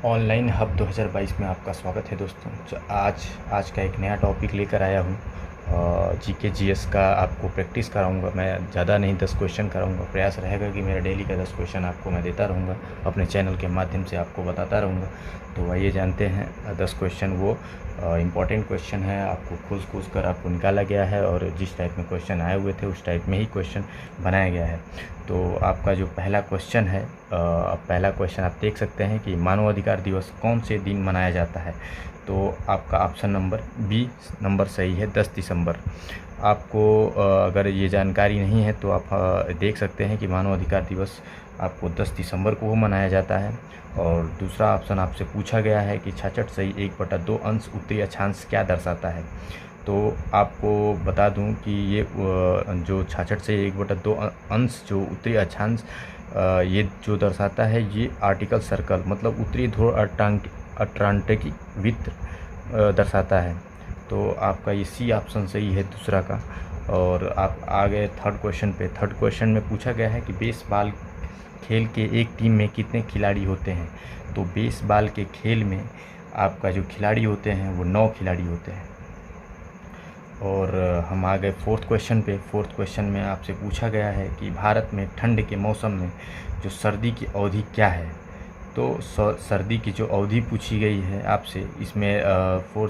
Online hub 2022 में आपका स्वागत है दोस्तों। आज का एक नया टॉपिक लेकर आया हूँ। जीके जीएस का आपको प्रैक्टिस कराऊंगा। मैं ज़्यादा नहीं 10 क्वेश्चन कराऊंगा। प्रयास रहेगा कि मेरा डेली का 10 क्वेश्चन आपको मैं देता रहूँगा, अपने चैनल के माध्यम से आपको बताता रहूँगा। तो आइए जानते हैं 10 क्वेश्चन। वो इम्पॉर्टेंट क्वेश्चन है, आपको खोज कर आपको निकाला गया है और जिस टाइप में क्वेश्चन आए हुए थे उस टाइप में ही क्वेश्चन बनाया गया है। तो आपका जो पहला क्वेश्चन है, पहला क्वेश्चन आप देख सकते हैं कि मानवाधिकार दिवस कौन से दिन मनाया जाता है। तो आपका ऑप्शन नंबर बी नंबर सही है, 10 दिसंबर। आपको अगर ये जानकारी नहीं है तो आप देख सकते हैं कि मानवाधिकार दिवस आपको 10 दिसंबर को मनाया जाता है। और दूसरा ऑप्शन आपसे पूछा गया है कि 66 सही 1/2 अंश उत्तरी अक्षांश क्या दर्शाता है। तो आपको बता दूं कि ये जो 66 से 1/2 अंश जो उत्तरी अक्षांश ये जो दर्शाता है, ये आर्टिकल सर्कल मतलब उत्तरी ध्रुव अटलांटिक वृत्त दर्शाता है। तो आपका ये सी ऑप्शन सही है दूसरा का। और आप आ गए थर्ड क्वेश्चन पे। थर्ड क्वेश्चन में पूछा गया है कि बेसबॉल खेल के एक टीम में कितने खिलाड़ी होते हैं। तो बेसबॉल के खेल में आपका जो खिलाड़ी होते हैं वो 9 खिलाड़ी होते हैं। और हम आ गए फोर्थ क्वेश्चन पे। फोर्थ क्वेश्चन में आपसे पूछा गया है कि भारत में ठंड के मौसम में जो सर्दी की अवधि क्या है। तो सर्दी की जो अवधि पूछी गई है आपसे, इसमें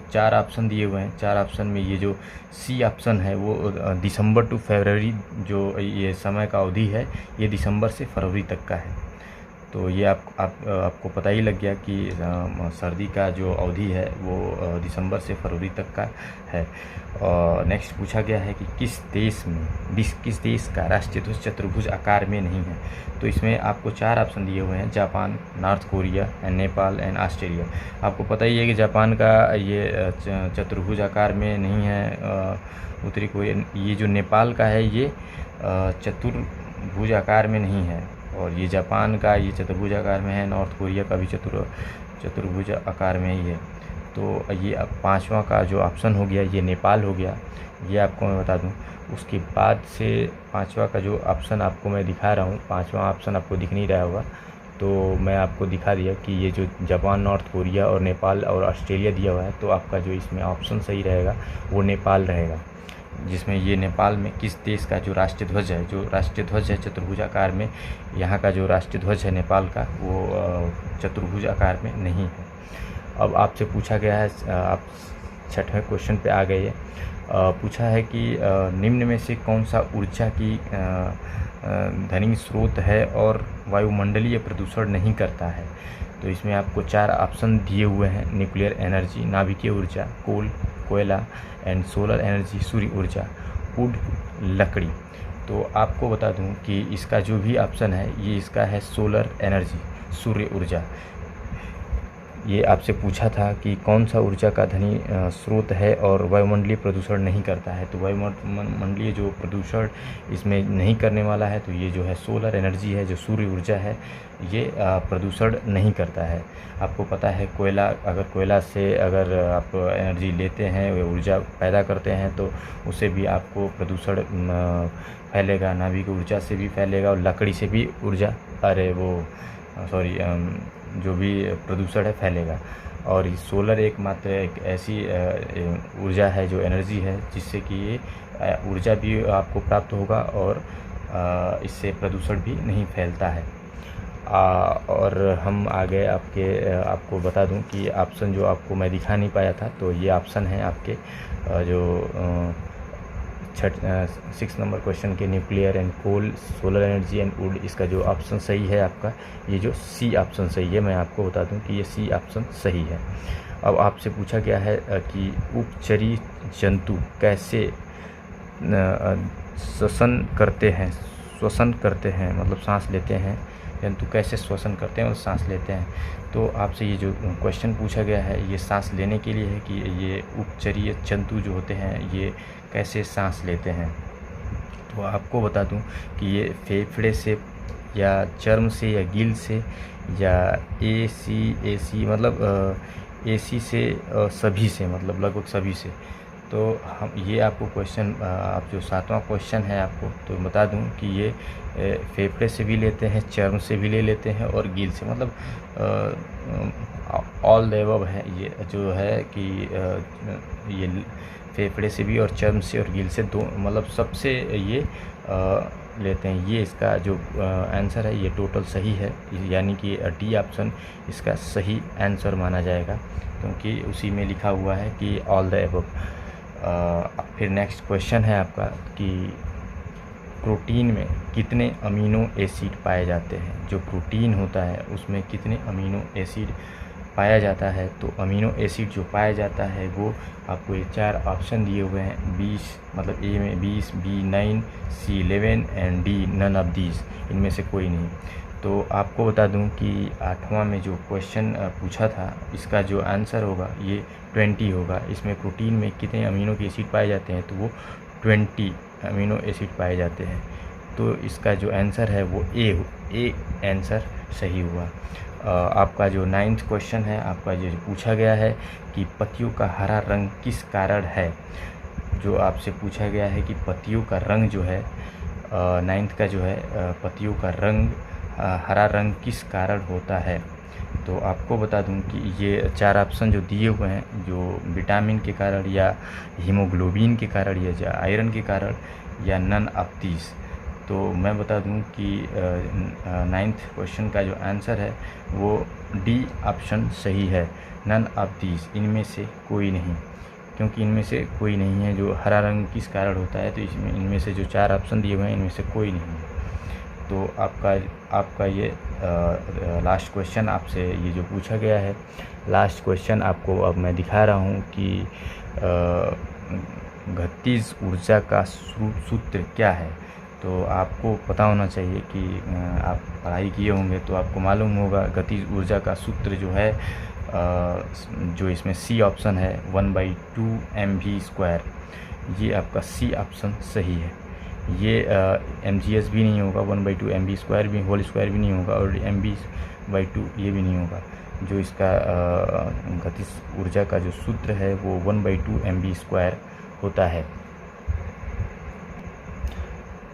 4 ऑप्शन दिए हुए हैं। 4 ऑप्शन में ये जो सी ऑप्शन है वो दिसंबर टू फरवरी जो ये समय का अवधि है, ये दिसंबर से फरवरी तक का है। तो ये आपको पता ही लग गया कि सर्दी का जो अवधि है वो दिसंबर से फरवरी तक का है। नेक्स्ट पूछा गया है कि किस देश का राष्ट्रीय ध्वज चतुर्भुज आकार में नहीं है। तो इसमें आपको 4 ऑप्शन दिए हुए हैं, Japan, north Korea and Nepal and Australia. आपको पता ही है कि जापान का ये चतुर्भुज आकार में नहीं है। उत्तरी कोरिया, ये जो नेपाल का है ये चतुर्भुज आकार में नहीं है। और ये जापान का ये चतुर्भुज आकार में है। नॉर्थ कोरिया का भी चतुर्भुज आकार में ही है। तो ये अब 5वां का जो ऑप्शन हो गया ये नेपाल हो गया। ये आपको मैं बता दूं। उसके बाद से 5वां का जो ऑप्शन आपको मैं दिखा रहा हूँ, 5वां ऑप्शन आपको दिख नहीं रहा होगा, तो मैं आपको दिखा दिया कि ये जो जापान, नॉर्थ कोरिया और नेपाल और ऑस्ट्रेलिया दिया हुआ है। तो आपका जो इसमें ऑप्शन सही रहेगा वो नेपाल रहेगा, जिसमें ये नेपाल में किस देश का जो राष्ट्रीय ध्वज है, जो राष्ट्रीय ध्वज है चतुर्भुज आकार में, यहाँ का जो राष्ट्रीय ध्वज है नेपाल का वो चतुर्भुज आकार में नहीं है। अब आपसे पूछा गया है, आप 6वें क्वेश्चन पे आ गए। पूछा है कि निम्न में से कौन सा ऊर्जा की धनी स्रोत है और वायुमंडलीय प्रदूषण नहीं करता है। तो इसमें आपको 4 ऑप्शन दिए हुए हैं, न्यूक्लियर एनर्जी, नाभिकीय ऊर्जा, कोयला एंड सोलर एनर्जी, सूर्य ऊर्जा, वुड लकड़ी। तो आपको बता दूं कि इसका जो भी ऑप्शन है ये इसका है सोलर एनर्जी, सूर्य ऊर्जा। ये आपसे पूछा था कि कौन सा ऊर्जा का धनी स्रोत है और वायुमंडलीय प्रदूषण नहीं करता है। तो वायुमंडलीय जो प्रदूषण इसमें नहीं करने वाला है, तो ये जो है सोलर एनर्जी है, जो सूर्य ऊर्जा है, ये प्रदूषण नहीं करता है। आपको पता है कोयला से अगर आप एनर्जी लेते हैं, वे ऊर्जा पैदा करते हैं, तो उससे भी आपको प्रदूषण फैलेगा। नाभिकीय ऊर्जा से भी फैलेगा और लकड़ी से भी जो भी प्रदूषण है फैलेगा। और सोलर एकमात्र एक ऐसी ऊर्जा है, जो एनर्जी है, जिससे कि ये ऊर्जा भी आपको प्राप्त होगा और इससे प्रदूषण भी नहीं फैलता है। और हम आगे आपको बता दूं कि ऑप्शन जो आपको मैं दिखा नहीं पाया था, तो ये ऑप्शन है आपके जो 6 नंबर क्वेश्चन के, nuclear and coal, solar energy and wood. इसका जो ऑप्शन सही है आपका, ये जो सी ऑप्शन सही है। मैं आपको बता दूं कि ये सी ऑप्शन सही है। अब आपसे पूछा गया है कि उपचरी जंतु कैसे श्वसन करते हैं मतलब सांस लेते हैं। जंतु कैसे श्वसन करते हैं और सांस लेते हैं। तो आपसे ये जो क्वेश्चन पूछा गया है ये सांस लेने के लिए है कि ये उपचरीय जंतु जो होते हैं ये कैसे सांस लेते हैं। तो आपको बता दूं कि ये फेफड़े से या चर्म से या गिल से या एसी मतलब एसी से सभी से, मतलब लगभग सभी से। तो हम ये आपको क्वेश्चन आप जो 7वां क्वेश्चन है आपको तो बता दूं कि ये फेफड़े से भी लेते हैं, चर्म से भी ले लेते हैं और गिल से, मतलब ऑल द अबव है, ये जो है कि ये फेफड़े से भी और चर्म से और गिल से दो मतलब सबसे ये लेते हैं। ये इसका जो आंसर है ये टोटल सही है, यानी कि डी ऑप्शन इसका सही आंसर माना जाएगा, क्योंकि उसी में लिखा हुआ है कि ऑल द अबव। फिर नेक्स्ट क्वेश्चन है आपका कि प्रोटीन में कितने अमीनो एसिड पाए जाते हैं। जो प्रोटीन होता है उसमें कितने अमीनो एसिड पाया जाता है। तो अमीनो एसिड जो पाया जाता है वो आपको ये 4 ऑप्शन दिए हुए हैं। 20 मतलब ए में 20, B 9, C 11 and D none of these, इनमें से कोई नहीं। तो आपको बता दूं कि 8वां में जो क्वेश्चन पूछा था इसका जो आंसर होगा ये 20 होगा। इसमें प्रोटीन में कितने अमीनो के एसिड पाए जाते हैं तो वो 20 अमीनो एसिड पाए जाते हैं। तो इसका जो आंसर है वो ए आंसर सही हुआ। आपका जो 9th क्वेश्चन है आपका जो पूछा गया है कि पत्तियों का हरा रंग किस कारण है। जो आपसे पूछा गया है कि पत्तियों का रंग जो है 9th का जो है पत्तियों का रंग हरा रंग किस कारण होता है। तो आपको बता दूं कि ये 4 ऑप्शन जो दिए हुए हैं, जो विटामिन के कारण या हीमोग्लोबिन के कारण या आयरन के कारण या नन ऑफ दीज। तो मैं बता दूं कि 9th क्वेश्चन का जो आंसर है वो डी ऑप्शन सही है, नन ऑफ दीज, इनमें से कोई नहीं। क्योंकि इनमें से कोई नहीं है जो हरा रंग किस कारण होता है, तो इसमें इनमें से जो 4 ऑप्शन दिए हुए हैं इनमें से कोई नहीं है। तो आपका ये लास्ट क्वेश्चन आपसे ये जो पूछा गया है, लास्ट क्वेश्चन आपको अब मैं दिखा रहा हूँ कि गतिज ऊर्जा का सूत्र क्या है। तो आपको पता होना चाहिए कि आप पढ़ाई किए होंगे तो आपको मालूम होगा गतिज ऊर्जा का सूत्र जो है जो इसमें सी ऑप्शन है 1/2 mv²। ये आपका सी ऑप्शन सही है। ये mgs भी नहीं होगा, 1/2 mv² भी होल स्क्वायर भी नहीं होगा और mv/2 ये भी नहीं होगा। जो इसका गतिज ऊर्जा का जो सूत्र है वो 1/2 mv² होता है।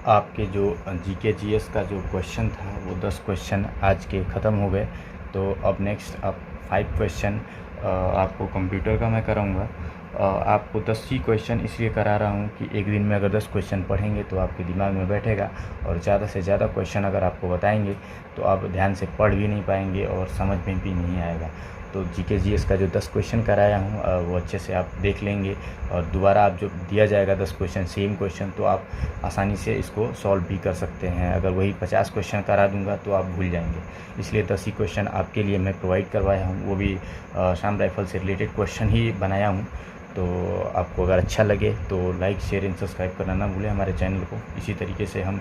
आपके जो जीके जीएस का जो क्वेश्चन था वो 10 क्वेश्चन आज के ख़त्म हो गए। तो अब नेक्स्ट अब 5 क्वेश्चन आपको कंप्यूटर का मैं कराऊंगा। आपको 10 ही क्वेश्चन इसलिए करा रहा हूँ कि एक दिन में अगर 10 क्वेश्चन पढ़ेंगे तो आपके दिमाग में बैठेगा, और ज़्यादा से ज़्यादा क्वेश्चन अगर आपको बताएंगे तो आप ध्यान से पढ़ भी नहीं पाएंगे और समझ में भी नहीं आएगा। तो जीके जीएस का जो 10 क्वेश्चन कराया हूँ वो अच्छे से आप देख लेंगे, और दोबारा आप जो दिया जाएगा 10 क्वेश्चन सेम क्वेश्चन तो आप आसानी से इसको सॉल्व भी कर सकते हैं। अगर वही 50 क्वेश्चन करा दूंगा तो आप भूल जाएंगे, इसलिए 10 ही क्वेश्चन आपके लिए मैं प्रोवाइड करवाया हूँ, वो भी शाम राइफल से रिलेटेड क्वेश्चन ही बनाया हूँ। तो आपको अगर अच्छा लगे तो लाइक शेयर एंड सब्सक्राइब करना ना भूलें हमारे चैनल को। इसी तरीके से हम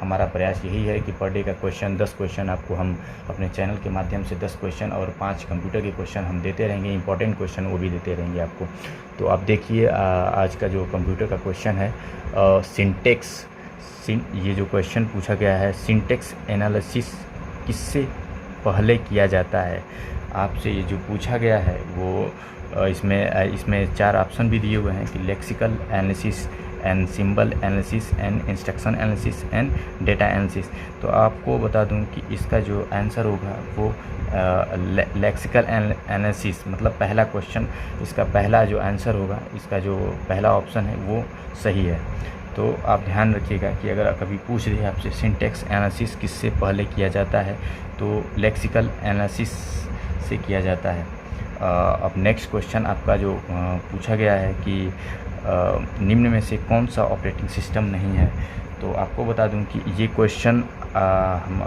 हमारा प्रयास यही है कि पर डे का क्वेश्चन 10 क्वेश्चन आपको हम अपने चैनल के माध्यम से 10 क्वेश्चन और 5 कंप्यूटर के क्वेश्चन हम देते रहेंगे, इंपॉर्टेंट क्वेश्चन वो भी देते रहेंगे आपको। तो आप देखिए आज का जो कंप्यूटर का क्वेश्चन है सिंटेक्स, ये जो क्वेश्चन पूछा गया है सिंटेक्स एनालिसिस किससे पहले किया जाता है। आपसे ये जो पूछा गया है वो इसमें 4 ऑप्शन भी दिए हुए हैं कि lexical analysis and symbol analysis and instruction analysis and data analysis. तो आपको बता दूं कि इसका जो आंसर होगा वो लेक्सिकल एनालिसिस मतलब पहला क्वेश्चन, इसका पहला जो आंसर होगा, इसका जो पहला ऑप्शन है वो सही है। तो आप ध्यान रखिएगा कि अगर कभी पूछ रहे हैं आपसे सिंटेक्स एनालिसिस किससे पहले किया जाता है तो लेक्सिकल एनालिसिस से किया जाता है। अब नेक्स्ट क्वेश्चन आपका जो पूछा गया है कि निम्न में से कौन सा ऑपरेटिंग सिस्टम नहीं है। तो आपको बता दूं कि ये क्वेश्चन हम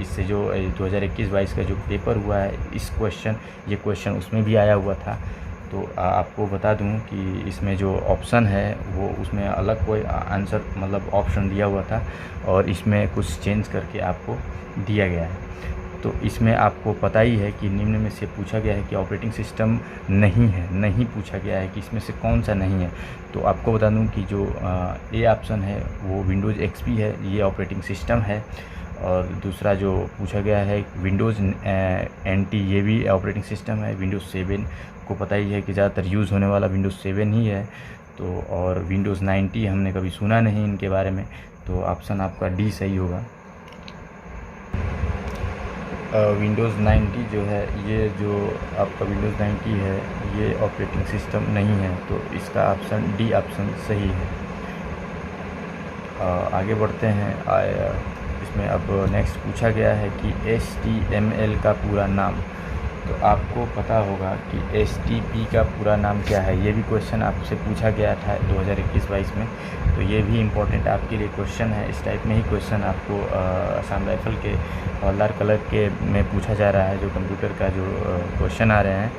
इससे जो 2021-22 का जो पेपर हुआ है ये क्वेश्चन उसमें भी आया हुआ था। तो आपको बता दूं कि इसमें जो ऑप्शन है वो उसमें अलग कोई आंसर मतलब ऑप्शन दिया हुआ था और इसमें कुछ चेंज करके आपको दिया गया है। तो इसमें आपको पता ही है कि निम्न में से पूछा गया है कि ऑपरेटिंग सिस्टम नहीं पूछा गया है कि इसमें से कौन सा नहीं है। तो आपको बता दूं कि जो ए ऑप्शन है वो विंडोज़ एक्सपी है, ये ऑपरेटिंग सिस्टम है। और दूसरा जो पूछा गया है विंडोज़ एनटी, ये भी ऑपरेटिंग सिस्टम है। विंडोज़ 7 को पता ही है कि ज़्यादातर यूज़ होने वाला विंडोज़ 7 ही है। तो और विंडोज़ 90 हमने कभी सुना नहीं इनके बारे में, तो ऑप्शन आपका डी सही होगा। विंडोज़ 90 जो है, ये जो आपका विंडोज़ 90 है ये ऑपरेटिंग सिस्टम नहीं है, तो इसका ऑप्शन डी ऑप्शन सही है। आगे बढ़ते हैं। इसमें अब नेक्स्ट पूछा गया है कि HTML का पूरा नाम। तो आपको पता होगा कि HTTP का पूरा नाम क्या है, ये भी क्वेश्चन आपसे पूछा गया था 2021-22 में। तो ये भी इम्पोर्टेंट आपके लिए क्वेश्चन है। इस टाइप में ही क्वेश्चन आपको असम राइफल के हवलदार क्लर्क के में पूछा जा रहा है। जो कंप्यूटर का जो क्वेश्चन आ रहे हैं,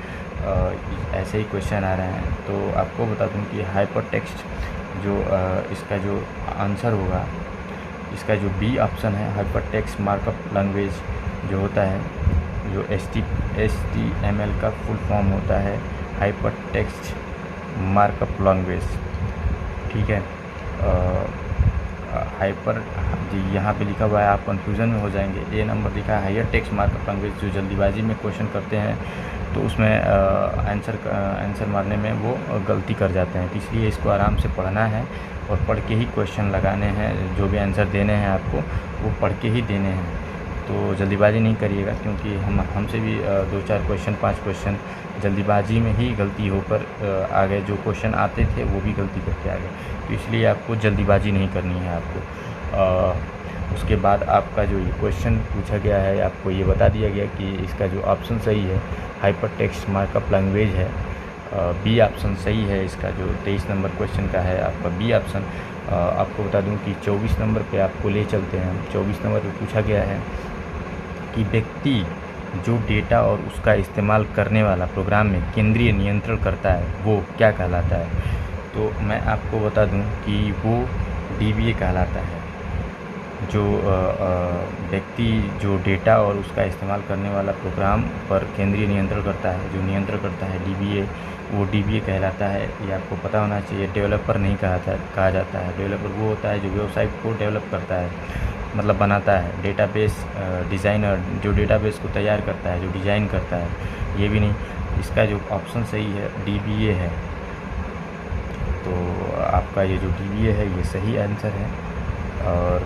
ऐसे ही क्वेश्चन आ रहे हैं। तो आपको बता दूं कि हाइपर टेक्स्ट जो इसका जो आंसर होगा, इसका जो बी ऑप्शन है, हाइपर टेक्स्ट मार्कअप लैंग्वेज जो होता है, जो HTML का फुल फॉर्म होता है हाइपर टेक्स्ट मार्कअप लैंग्वेज। ठीक है, हाइपर यहाँ पे लिखा हुआ है, आप कंफ्यूजन में हो जाएंगे। ए नंबर लिखा है हायर टेक्स्ट मार्कअप लैंग्वेज। जो जल्दीबाजी में क्वेश्चन करते हैं तो उसमें आंसर मारने में वो गलती कर जाते हैं, इसलिए इसको आराम से पढ़ना है और पढ़ के ही क्वेश्चन लगाने हैं। जो भी आंसर देने हैं आपको वो पढ़ के ही देने हैं, तो जल्दीबाजी नहीं करिएगा, क्योंकि हमसे भी 2-4 क्वेश्चन 5 क्वेश्चन जल्दीबाजी में ही गलती होकर आ गए। जो क्वेश्चन आते थे वो भी गलती करके आ गए, तो इसलिए आपको जल्दीबाजी नहीं करनी है आपको। उसके बाद आपका जो ये क्वेश्चन पूछा गया है, आपको ये बता दिया गया कि इसका जो ऑप्शन सही है हाइपर टेक्स्ट मार्कअप लैंग्वेज है। बी ऑप्शन सही है। इसका जो 23 नंबर क्वेश्चन का है आपका बी ऑप्शन। आपको बता दूं कि 24 नंबर पे आपको ले चलते हैं। 24 नंबर पे पूछा गया है कि व्यक्ति जो डेटा और उसका इस्तेमाल करने वाला प्रोग्राम में केंद्रीय नियंत्रण करता है वो क्या कहलाता है। तो मैं आपको बता दूं कि वो DBA कहलाता है। जो व्यक्ति जो डेटा और उसका इस्तेमाल करने वाला प्रोग्राम पर केंद्रीय नियंत्रण करता है, जो नियंत्रण करता है DBA, वो DBA कहलाता है। ये आपको पता होना चाहिए। डेवलपर नहीं कहा जाता है। डेवलपर वो होता है जो वेबसाइट को डेवलप करता है, मतलब बनाता है। डेटाबेस डिज़ाइनर जो डेटाबेस को तैयार करता है, जो डिज़ाइन करता है, ये भी नहीं। इसका जो ऑप्शन सही है DBA है। तो आपका ये जो DBA है ये सही आंसर है। और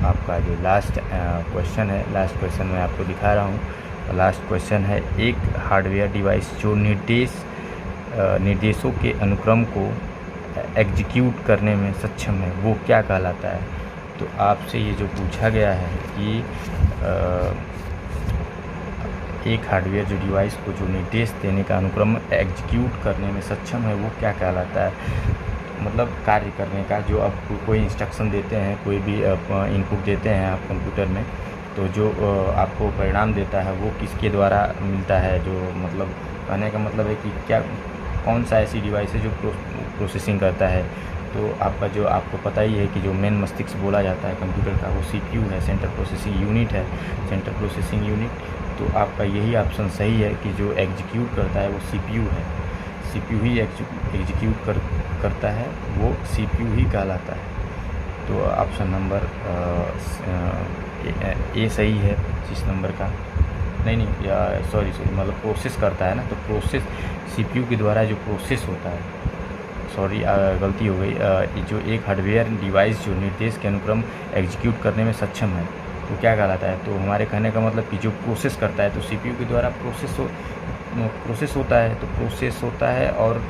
आपका जो लास्ट क्वेश्चन है, लास्ट क्वेश्चन मैं आपको दिखा रहा हूँ। लास्ट क्वेश्चन है, एक हार्डवेयर डिवाइस जो निर्देशों के अनुक्रम को एग्जीक्यूट करने में सक्षम है वो क्या कहलाता है। तो आपसे ये जो पूछा गया है कि एक हार्डवेयर जो डिवाइस को जो निर्देश देने का अनुक्रम एग्जीक्यूट करने में सक्षम है वो क्या कहलाता है। मतलब कार्य करने का, जो आपको कोई इंस्ट्रक्शन देते हैं, कोई भी इनपुट देते हैं आप कंप्यूटर में, तो जो आपको परिणाम देता है वो किसके द्वारा मिलता है। जो मतलब कहने का मतलब है कि क्या कौन सा ऐसी डिवाइस है जो प्रोसेसिंग करता है। तो आपका जो आपको पता ही है कि जो मेन मस्तिष्क बोला जाता है कंप्यूटर का वो CPU है, सेंट्रल प्रोसेसिंग यूनिट है, सेंट्रल प्रोसेसिंग यूनिट। तो आपका यही ऑप्शन सही है कि जो एग्जीक्यूट करता है वो CPU है। CPU ही एग्जीक्यूट करता है, वो CPU ही कहलाता है। तो ऑप्शन नंबर ए सही है 25 नंबर का। नहीं सॉरी मतलब प्रोसेस करता है ना, तो प्रोसेस CPU के द्वारा जो प्रोसेस होता है, सॉरी गलती हो गई। जो एक हार्डवेयर डिवाइस जो निर्देश के अनुक्रम एग्जीक्यूट करने में सक्षम है वो क्या कहलाता है। तो हमारे कहने का मतलब कि जो प्रोसेस करता है, तो CPU के द्वारा प्रोसेस होता है, तो प्रोसेस होता है। और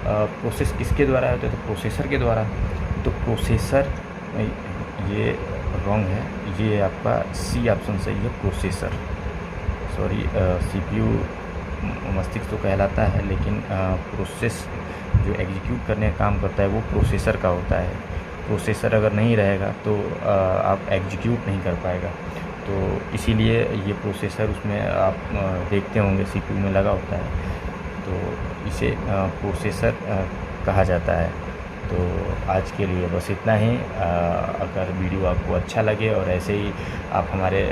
प्रोसेस किसके द्वारा होता है, तो प्रोसेसर के द्वारा। तो प्रोसेसर ये रॉन्ग है, ये आपका सी ऑप्शन सही है, प्रोसेसर। सॉरी CPU मस्तिष्क तो कहलाता है, लेकिन प्रोसेस जो एग्जीक्यूट करने का काम करता है वो प्रोसेसर का होता है। प्रोसेसर अगर नहीं रहेगा तो आप एग्जीक्यूट नहीं कर पाएगा। तो इसीलिए ये प्रोसेसर उसमें आप देखते होंगे CPU में लगा होता है, तो इसे प्रोसेसर कहा जाता है। तो आज के लिए बस इतना ही। अगर वीडियो आपको अच्छा लगे और ऐसे ही आप हमारे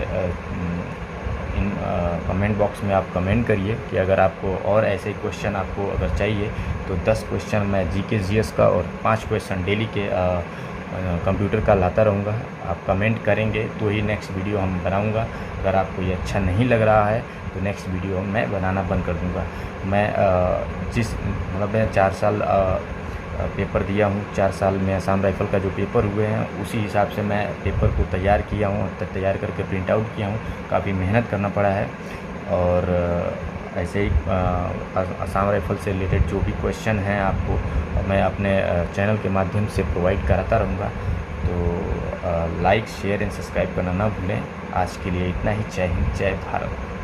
इन कमेंट बॉक्स में आप कमेंट करिए कि अगर आपको और ऐसे क्वेश्चन आपको अगर चाहिए तो 10 क्वेश्चन मैं GK GS का और 5 क्वेश्चन डेली के कंप्यूटर का लाता रहूँगा। आप कमेंट करेंगे तो ही नेक्स्ट वीडियो हम बनाऊँगा। अगर आपको ये अच्छा नहीं लग रहा है तो नेक्स्ट वीडियो मैं बनाना बंद कर दूँगा। मैं मैं 4 साल पेपर दिया हूँ। 4 साल में असम राइफ़ल का जो पेपर हुए हैं उसी हिसाब से मैं पेपर को तैयार किया हूँ, तैयार करके प्रिंट आउट किया हूँ। काफ़ी मेहनत करना पड़ा है और ऐसे ही असम राइफ़ल से रिलेटेड जो भी क्वेश्चन हैं आपको मैं अपने चैनल के माध्यम से प्रोवाइड कराता रहूँगा। तो लाइक, शेयर एंड सब्सक्राइब करना ना भूलें। आज के लिए इतना ही। जय हिंद, जय भारत।